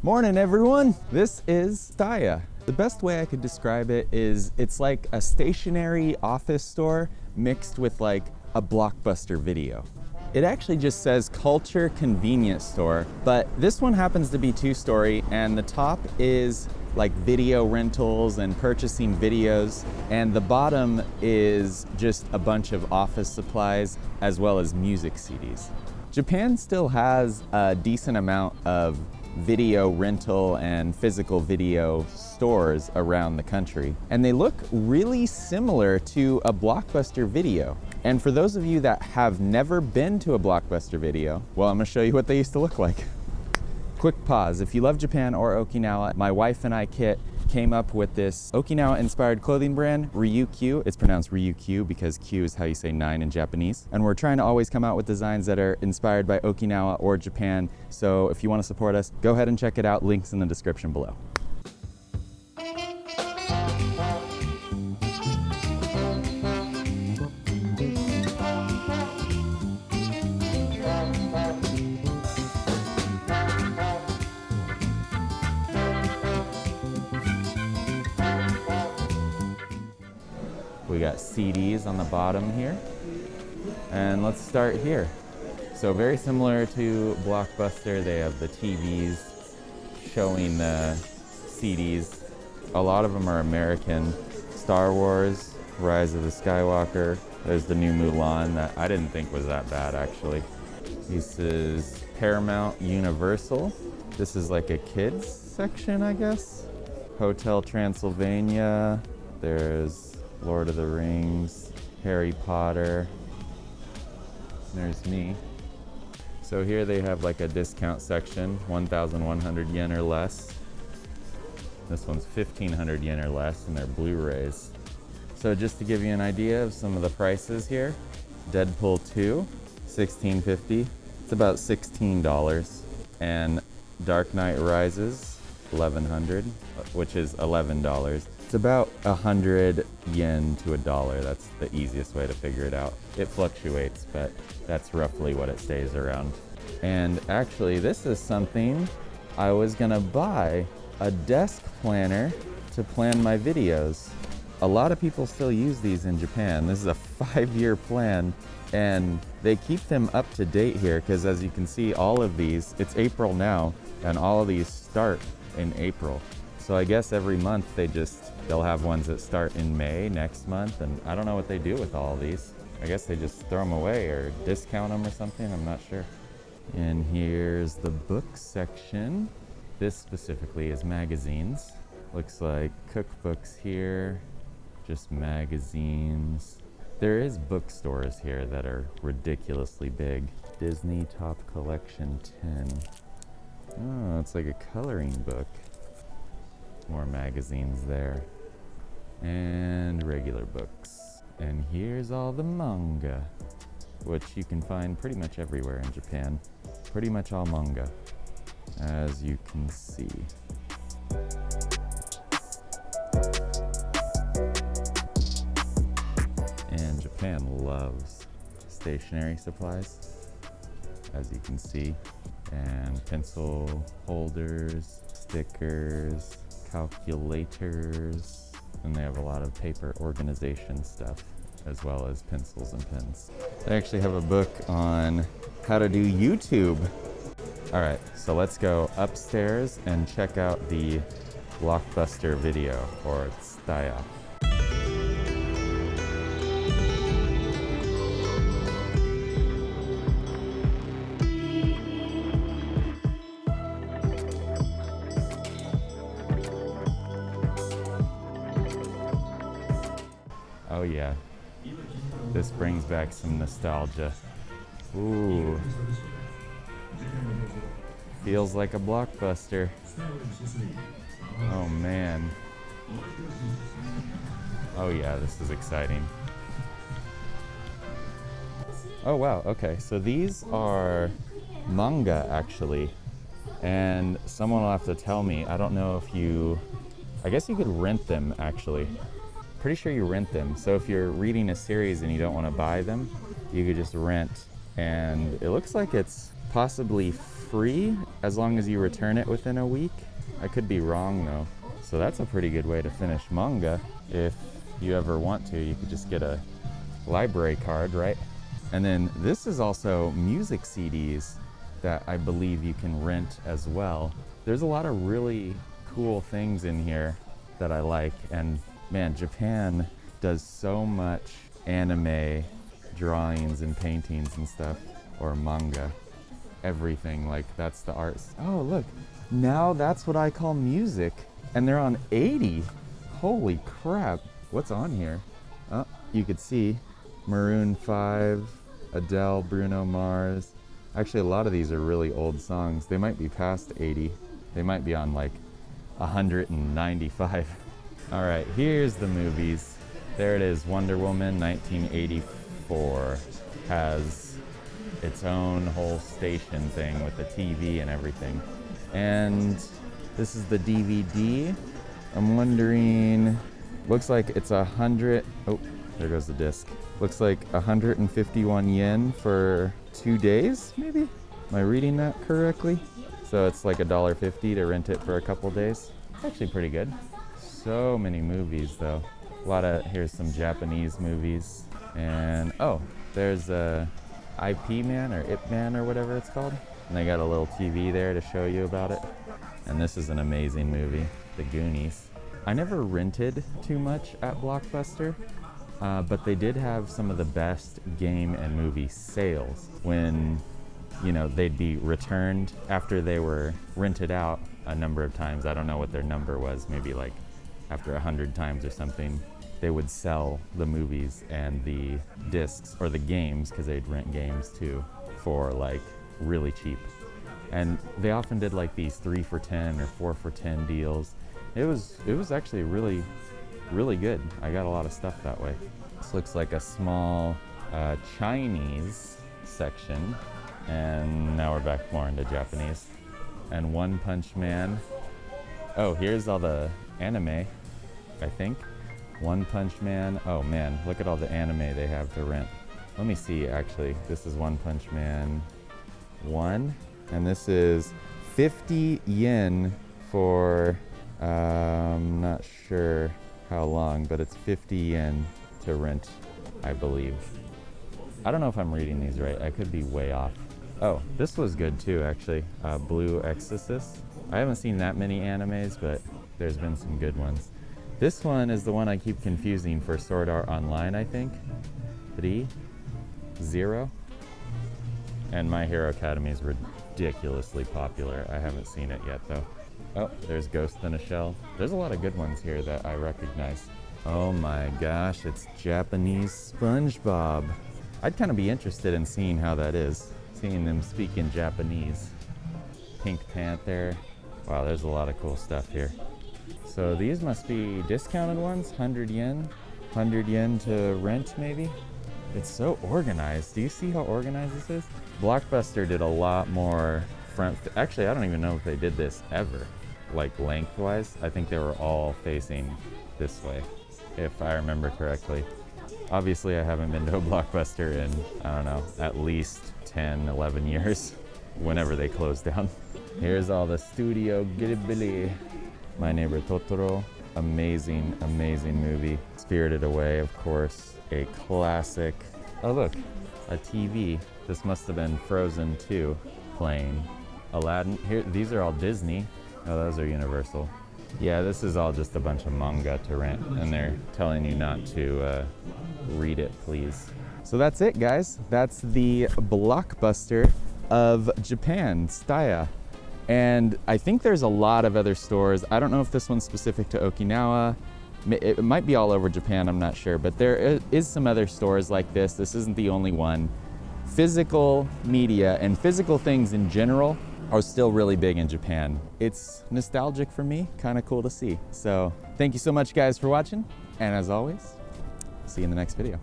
Morning everyone! This is Tsutaya. The best way I could describe it is it's like a stationary office store mixed with like a Blockbuster video. It actually just says Culture Convenience Store, but this one happens to be two-story and the top is like video rentals and purchasing videos, and the bottom is just a bunch of office supplies as well as music CDs. Japan still has a decent amount of video rental and physical video stores around the country, and they look really similar to a Blockbuster video. And for those of you that have never been to a Blockbuster video, well, I'm gonna show you what they used to look like. Quick pause. If you love Japan or Okinawa, my wife and I, Kit, came up with this Okinawa-inspired clothing brand, Ryukyu. It's pronounced Ryukyu because Q is how you say 9 in Japanese. And we're trying to always come out with designs that are inspired by Okinawa or Japan. So if you want to support us, go ahead and check it out. Links in the description below. We got CDs on the bottom here, and let's start here. So very similar to Blockbuster, they have the TVs showing the CDs. A lot of them are American. Star Wars, Rise of the Skywalker. There's the new Mulan that I didn't think was that bad actually. This is Paramount Universal. This is like a kids section, I guess. Hotel Transylvania. There's Lord of the Rings, Harry Potter. There's me. So here they have like a discount section, 1,100 yen or less. This one's 1,500 yen or less, and they're Blu-rays. So just to give you an idea of some of the prices here, Deadpool 2, $16.50. It's about $16. And Dark Knight Rises, 1,100, which is $11. It's about 100 yen to $1. That's the easiest way to figure it out. It fluctuates, but that's roughly what it stays around. And actually, this is something I was gonna buy, a desk planner to plan my videos. A lot of people still use these in Japan. This is a 5-year plan, and they keep them up to date here because as you can see, all of these, it's April now, and all of these start in April. So I guess every month they'll have ones that start in May next month, and I don't know what they do with all of these. I guess they just throw them away or discount them or something, I'm not sure. And here's the book section. This specifically is magazines. Looks like cookbooks here, just magazines. There is bookstores here that are ridiculously big. Disney Top Collection 10. Oh, it's like a coloring book. More magazines there. And regular books. And here's all the manga, which you can find pretty much everywhere in Japan. Pretty much all manga, as you can see. And Japan loves stationery supplies, as you can see. And pencil holders, stickers, calculators, and they have a lot of paper organization stuff, as well as pencils and pens. They actually have a book on how to do YouTube. All right, so let's go upstairs and check out the Blockbuster video, or Tsutaya. Oh yeah, this brings back some nostalgia. Ooh, feels like a Blockbuster. Oh man. Oh yeah, this is exciting. Oh wow, okay, so these are manga actually, and someone will have to tell me. I don't know if I guess you could rent them actually. Pretty sure you rent them. So if you're reading a series and you don't want to buy them, you could just rent. And it looks like it's possibly free as long as you return it within a week. I could be wrong though. So that's a pretty good way to finish manga. If you ever want to, you could just get a library card, right? And then this is also music CDs that I believe you can rent as well. There's a lot of really cool things in here that I like. And man, Japan does so much anime drawings and paintings and stuff, or manga, everything. Like that's the arts. Oh, look, now that's what I call music. And they're on 80. Holy crap. What's on here? Oh, you could see Maroon 5, Adele, Bruno Mars. Actually, a lot of these are really old songs. They might be past 80. They might be on like 195. All right, here's the movies. There it is, Wonder Woman 1984. Has its own whole station thing with the TV and everything. And this is the DVD. I'm wondering, looks like it's 100, oh, there goes the disc. Looks like 151 yen for 2 days, maybe? Am I reading that correctly? So it's like $1.50 to rent it for a couple days. It's actually pretty good. So many movies though. A lot of, here's some Japanese movies. And oh, there's a IP Man or Ip Man or whatever it's called. And they got a little TV there to show you about it. And this is an amazing movie, The Goonies. I never rented too much at Blockbuster, but they did have some of the best game and movie sales when, you know, they'd be returned after they were rented out a number of times. I don't know what their number was, maybe like after 100 times or something. They would sell the movies and the discs, or the games, because they'd rent games too, for like really cheap. And they often did like these 3 for 10 or 4 for 10 deals. It was actually really, really good. I got a lot of stuff that way. This looks like a small Chinese section. And now we're back more into Japanese. And One Punch Man. Oh, here's all the anime, I think. One Punch Man. Oh man, look at all the anime they have to rent. Let me see, actually. This is One Punch Man 1. And this is 50 yen for, I'm not sure how long, but it's 50 yen to rent, I believe. I don't know if I'm reading these right. I could be way off. Oh, this was good too, actually. Blue Exorcist. I haven't seen that many animes, but there's been some good ones. This one is the one I keep confusing for Sword Art Online, I think. 3-0. And My Hero Academia is ridiculously popular. I haven't seen it yet though. Oh, there's Ghost in a Shell. There's a lot of good ones here that I recognize. Oh my gosh, it's Japanese SpongeBob. I'd kind of be interested in seeing how that is. Seeing them speak in Japanese. Pink Panther. Wow, there's a lot of cool stuff here. So these must be discounted ones, 100 yen. 100 yen to rent maybe? It's so organized. Do you see how organized this is? Blockbuster did a lot more front, actually I don't even know if they did this ever, like lengthwise. I think they were all facing this way, if I remember correctly. Obviously I haven't been to a Blockbuster in, I don't know, at least 10, 11 years, whenever they closed down. Here's all the Studio Ghibli. My Neighbor Totoro, amazing, amazing movie. Spirited Away, of course, a classic. Oh look, a TV. This must have been Frozen 2 playing. Aladdin, here, these are all Disney. Oh, those are Universal. Yeah, this is all just a bunch of manga to rent, and they're telling you not to read it, please. So that's it, guys. That's the Blockbuster of Japan, Tsutaya. And I think there's a lot of other stores. I don't know if this one's specific to Okinawa. It might be all over Japan, I'm not sure. But there is some other stores like this. This isn't the only one. Physical media and physical things in general are still really big in Japan. It's nostalgic for me, kind of cool to see. So thank you so much, guys, for watching. And as always, see you in the next video.